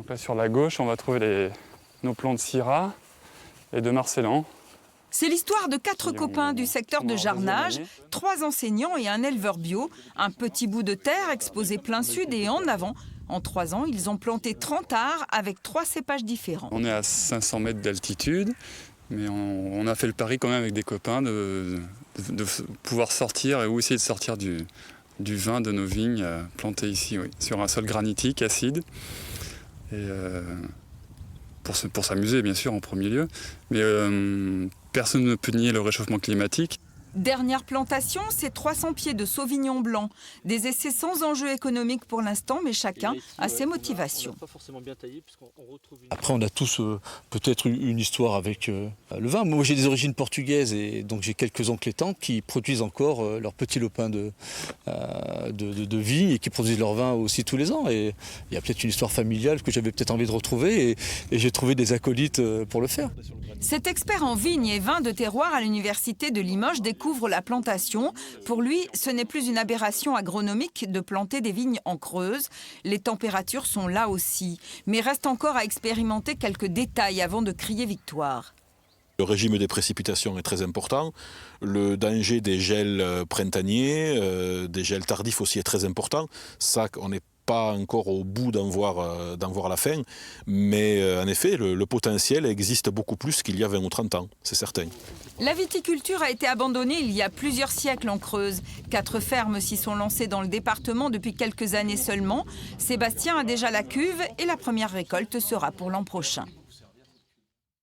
Donc là sur la gauche, on va trouver nos plants de Syrah et de Marcellan. C'est l'histoire de 4 copains du secteur de Jarnage, 3 enseignants et un éleveur bio. Un petit bout de terre exposé plein sud et en avant. En 3 ans, ils ont planté 30 arts avec 3 cépages différents. On est à 500 mètres d'altitude, mais on a fait le pari quand même avec des copains de pouvoir sortir et essayer de sortir du vin de nos vignes plantées ici, oui, sur un sol granitique acide. Et pour s'amuser bien sûr en premier lieu, mais personne ne peut nier le réchauffement climatique. Dernière plantation, c'est 300 pieds de sauvignon blanc. Des essais sans enjeu économique pour l'instant, mais chacun a ses motivations. Après, on a tous peut-être une histoire avec le vin. Moi, j'ai des origines portugaises et donc j'ai quelques oncles et tantes qui produisent encore leurs petits lopins de vigne et qui produisent leur vin aussi tous les ans. Et il y a peut-être une histoire familiale que j'avais peut-être envie de retrouver et j'ai trouvé des acolytes pour le faire. Cet expert en vignes et vins de terroir à l'université de Limoges découvre la plantation. Pour lui, ce n'est plus une aberration agronomique de planter des vignes en Creuse. Les températures sont là aussi. Mais reste encore à expérimenter quelques détails avant de crier victoire. Le régime des précipitations est très important. Le danger des gels printaniers, des gels tardifs aussi est très important. Ça, on n'est pas encore au bout d'en voir la fin. Mais en effet, le potentiel existe beaucoup plus qu'il y a 20 ou 30 ans, c'est certain. La viticulture a été abandonnée il y a plusieurs siècles en Creuse. 4 fermes s'y sont lancées dans le département depuis quelques années seulement. Sébastien a déjà la cuve et la première récolte sera pour l'an prochain.